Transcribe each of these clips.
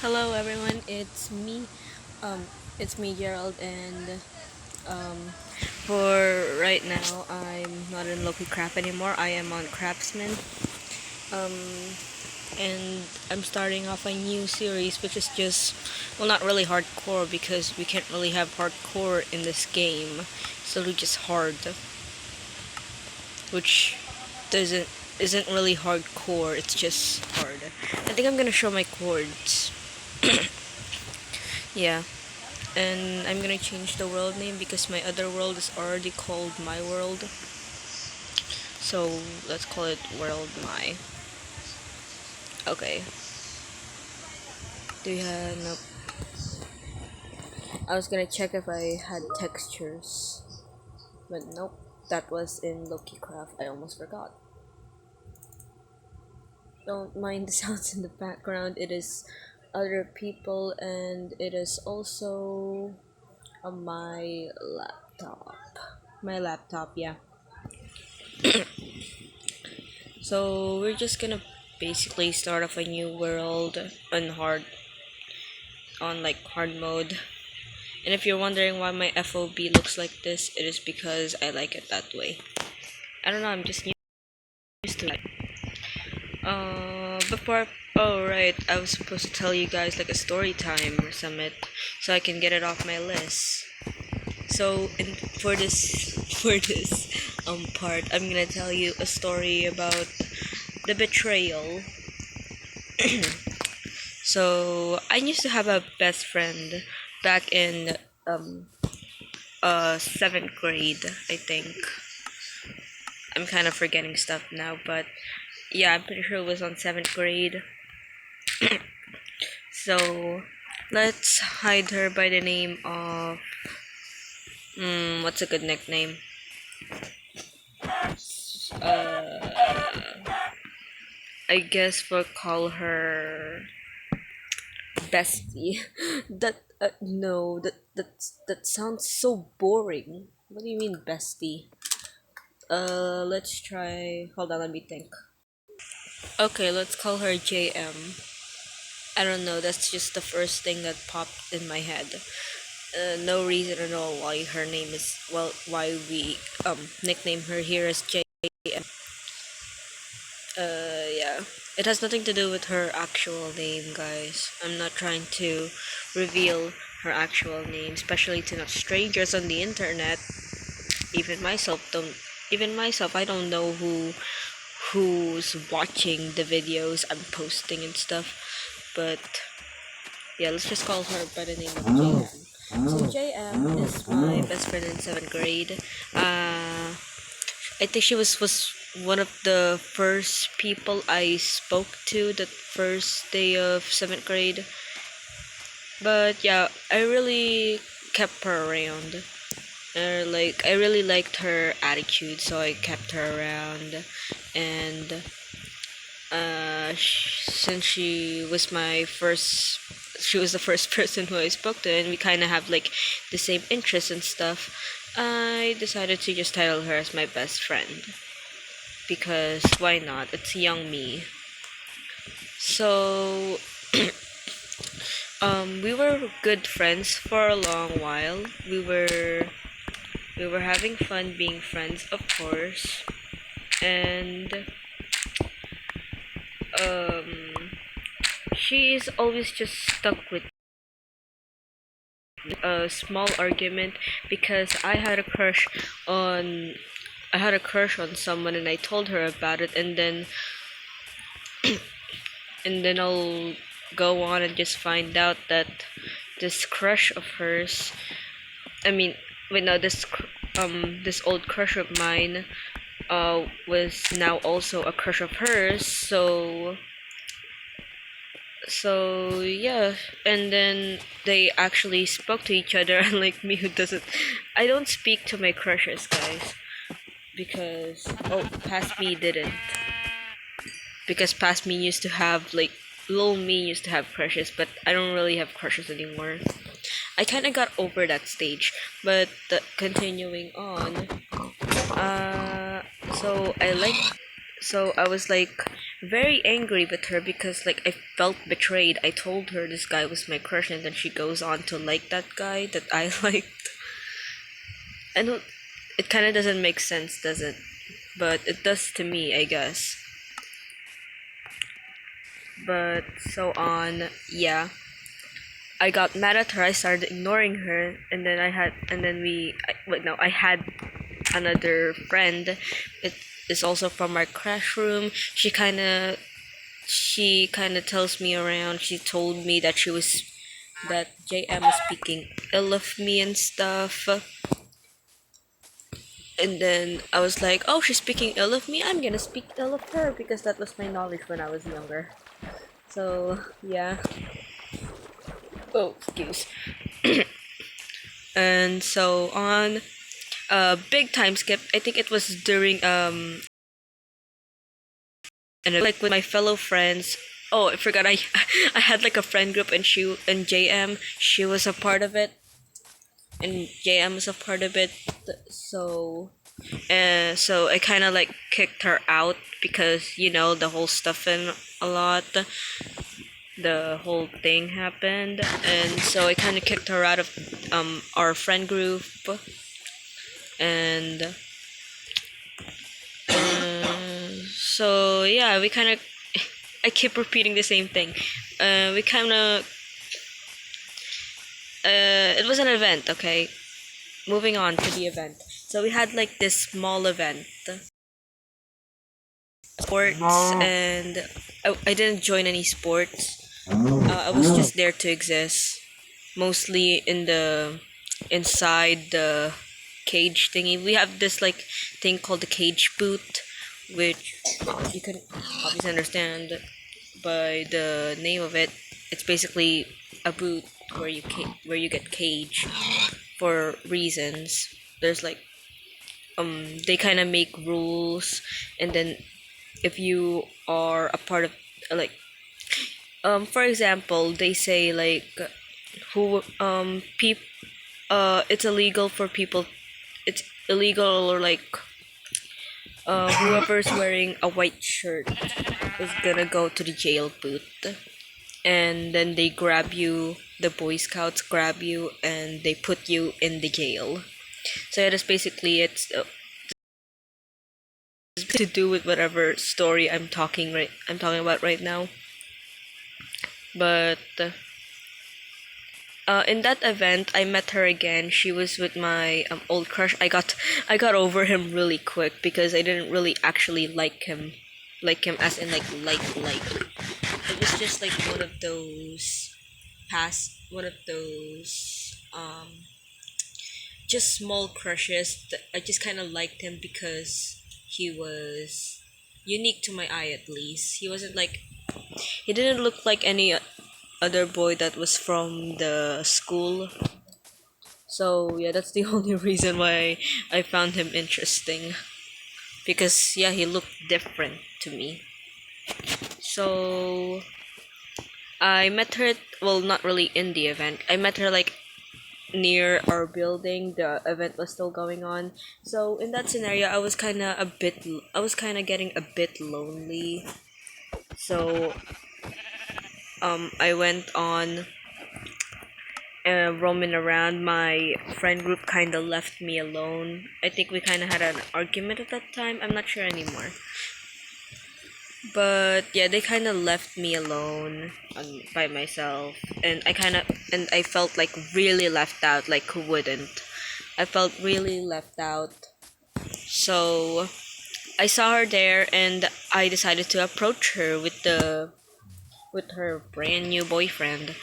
Hello everyone, um, it's me Gerald, and for right now, I'm not in Loki Craft anymore. I am on Craftsman, um, and I'm starting off a new series, which is just, well, not really hardcore because we can't really have hardcore in this game. It's literally just hard, which doesn't isn't really hardcore. It's just hard. I think I'm gonna show my chords. Yeah. And I'm gonna change the world name because my other world is already called my world. So let's call it world my. Okay. Do you have nope. I was gonna check if I had textures. But nope. That was in Loki Craft. I almost forgot. Don't mind the sounds in the background. It is other people, and it is also on my laptop. My laptop, yeah. So we're just gonna basically start off a new world on like hard mode. And if you're wondering why my FOB looks like this, it is because I like it that way. I don't know, I'm just used to it. Before oh right, I was supposed to tell you guys like a story time or something, so I can get it off my list. So for this part, I'm gonna tell you a story about the betrayal. So I used to have a best friend back in um seventh grade, I think. I'm kind of forgetting stuff now, but yeah, I'm pretty sure it was on seventh grade. So let's hide her by the name of what's a good nickname? Uh, I guess we'll call her Bestie. That no, that sounds so boring. What do you mean, Bestie? Let's try. Hold on, let me think. Okay, let's call her JM. I don't know. That's just the first thing that popped in my head. No reason at all why her name is why we nickname her here as JM. Yeah. It has nothing to do with her actual name, guys. I'm not trying to reveal her actual name, especially to not strangers on the internet. Even myself don't. Even myself, I don't know who's watching the videos I'm posting and stuff. But yeah, let's just call her by the name of JM. So JM is my best friend in seventh grade. I think she was one of the first people I spoke to that first day of seventh grade. But yeah, I really kept her around. Like I really liked her attitude, so I kept her around. And since she was the first person who I spoke to, and we kind of have like the same interests and stuff. I decided to just title her as my best friend because why not? It's young me. So we were good friends for a long while. We were having fun being friends, of course, and um she is always just stuck with a small argument because on I had a crush on someone, and I told her about it, and then I'll go on and just find out that this crush of hers, I mean, wait, no, this old crush of mine, was now also a crush of hers. So yeah, and then they actually spoke to each other, unlike me, who doesn't. I don't speak to my crushes, guys, because past me didn't. Because past me used to have like little me used to have crushes, but I don't really have crushes anymore. I kind of got over that stage, but continuing on, uh, so I like so I was like very angry with her because like I felt betrayed. I told her this guy was my crush, and then she goes on to like that guy that I liked. I don't. It kind of doesn't make sense, does it? But it does to me, I guess. But so on, yeah. I got mad at her. I started ignoring her, and then I had another friend. It is also from our crash room. She kind of tells me around. She told me that that JM was speaking ill of me and stuff. And then I was like, oh, she's speaking ill of me. I'm gonna speak ill of her because that was my knowledge when I was younger. So yeah. Oh, excuse. And so on. Big time skip. I think it was during and like with my fellow friends. Oh, I forgot. I had like a friend group, and JM, she was a part of it, and JM was a part of it. So, so I kind of like kicked her out because the whole stuff and a lot, the whole thing happened, and so I kind of kicked her out of our friend group, and so yeah, we kind of. I keep repeating the same thing. We kind of. It was an event, okay? Moving on to the event. So we had like this small event, sports, and I didn't join any sports. I was just there to exist, mostly inside the cage thingy. We have this like thing called the cage boot, which you can obviously understand by the name of it. It's basically a boot where you get cage for reasons. There's like they kind of make rules, and then if you are a part of like for example, they say like who peop it's illegal for people. It's illegal, or like whoever's wearing a white shirt is gonna go to the jail booth, and then they grab you. The Boy Scouts grab you, and they put you in the jail. So yeah, that's basically it's to do with whatever story I'm talking about right now. But in that event, I met her again. She was with my old crush. I got over him really quick because I didn't really actually like him as in like. It was just like one of those just small crushes. That I just kind of liked him because he was unique to my eye, at least. He didn't look like any other boy that was from the school. So yeah, that's the only reason why I found him interesting. Because yeah, he looked different to me. So I met her, well, not really in the event. I met her like near our building. The event was still going on. So in that scenario, I was kind of getting a bit lonely. So I went on roaming around. My friend group kind of left me alone. I think we kind of had an argument at that time. I'm not sure anymore. But yeah, they kind of left me alone by myself, and I felt like really left out. Like who wouldn't? I felt really left out. So I saw her there, and I decided to approach her with her brand new boyfriend.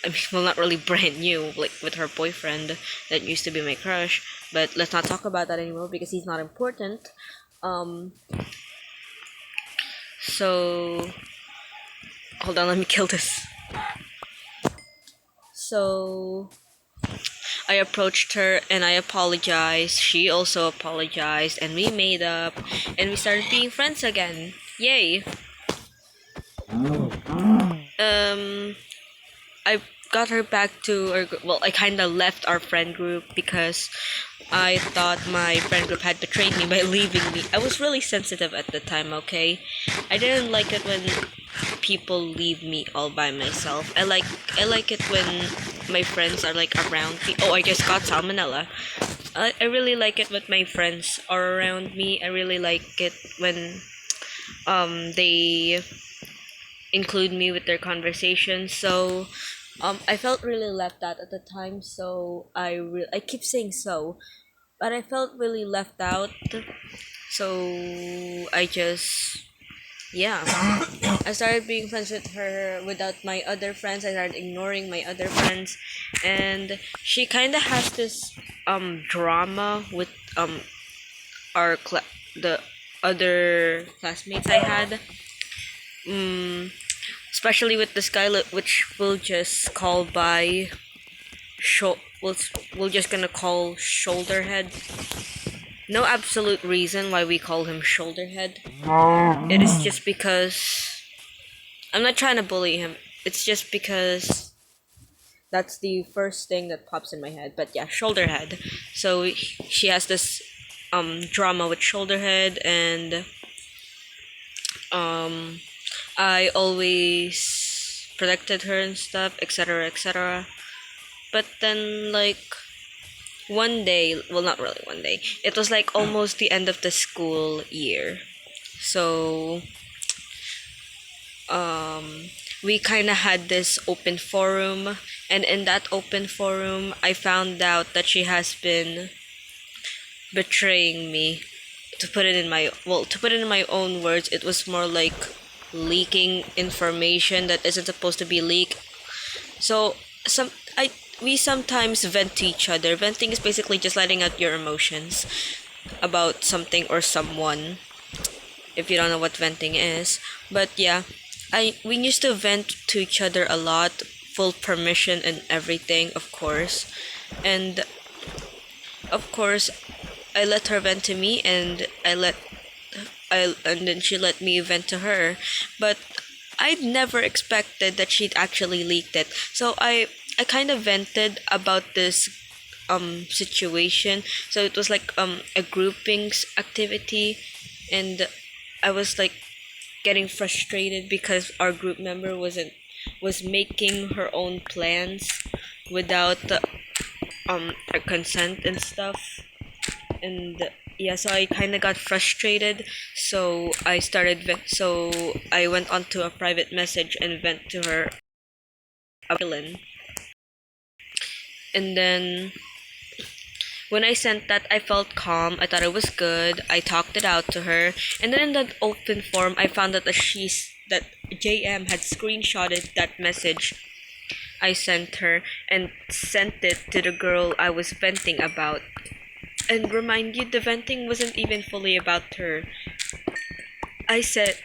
I mean, well, not really brand new, like with her boyfriend that used to be my crush. But let's not talk about that anymore because he's not important. Um, so hold on, let me kill this. So I approached her and I apologized. She also apologized, and we made up, and we started being friends again. Yay! Um, I got her back to well, I kind of left our friend group because I thought my friend group had betrayed me by leaving me. I was really sensitive at the time, okay? I didn't like it when people leave me all by myself. I like it when my friends are like around me. Oh, I just got salmonella. I really like it when my friends are around me. I really like it when they include me with their conversation. So I felt really left out at the time. So I keep saying so, but I felt really left out. So I just yeah, I started being friends with her without my other friends. I started ignoring my other friends, and she kind of has this drama with our the other classmates I had. Mm, especially with the Skylet, which we'll just call by we'll just gonna call Shoulderhead. No absolute reason why we call him Shoulderhead. It is just because I'm not trying to bully him. It's just because that's the first thing that pops in my head. But yeah, Shoulderhead. So she has this drama with Shoulderhead, and um I always protected her and stuff, etc., etc. But then, like, one day, well, not really one day, it was like almost the end of the school year. So, we kind of had this open forum, and in that open forum, I found out that she has been betraying me. To put it in my own words, it was more like leaking information that isn't supposed to be leaked. So some I we sometimes vent to each other. Venting is basically just letting out your emotions about something or someone. If you don't know what venting is, but yeah, I we used to vent to each other a lot, full permission and everything, of course, and of course I let her vent to me, and and then she let me vent to her. But I'd never expected that she'd actually leaked it. So I kind of vented about this situation. So it was like a groupings activity, and I was like getting frustrated because our group member was making her own plans without her consent and stuff. And yeah, so I kind of got frustrated. So so I went onto a private message and went to her a villain. And then when I sent that, I felt calm. I thought it was good. I talked it out to her, and then in that open forum, I found out that JM had screenshotted that message I sent her and sent it to the girl I was venting about. And remind you, the venting wasn't even fully about her. I said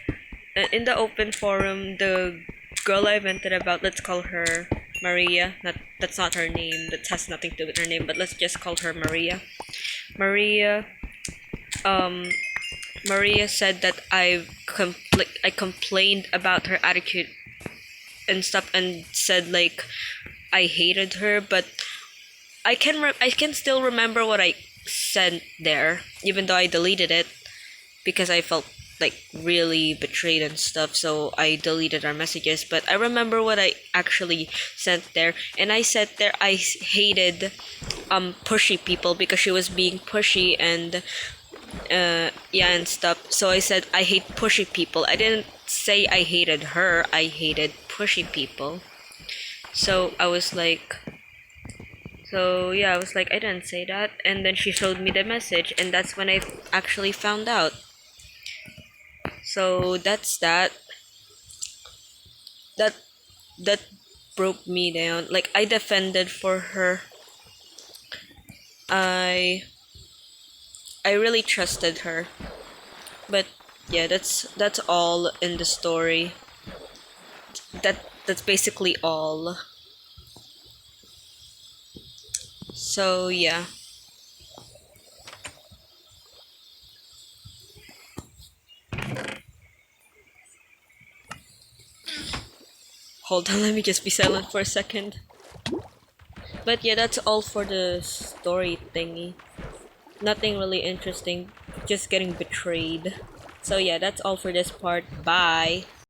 in the open forum, the girl I vented about, let's call her Maria. Not That's not her name. That has nothing to do with her name. But let's just call her Maria. Maria. Um. Maria said that I complained about her attitude and stuff, and said like I hated her, but I can still remember what I said there, even though I deleted it because I felt like really betrayed and stuff. So I deleted our messages, but I remember what I actually sent there, and I said there I hated pushy people because she was being pushy and yeah and stuff. So I said I hate pushy people. I didn't say I hated her. I hated pushy people. So I was like, so yeah, I was like, I didn't say that. And then she showed me the message, and that's when I actually found out. So that's that. That that broke me down. Like I defended for her. I I really trusted her. But yeah, that's all in the story. That's basically all. So yeah. Hold on, let me just be silent for a second. But yeah, that's all for the story thingy. Nothing really interesting, just getting betrayed. So yeah, that's all for this part. Bye.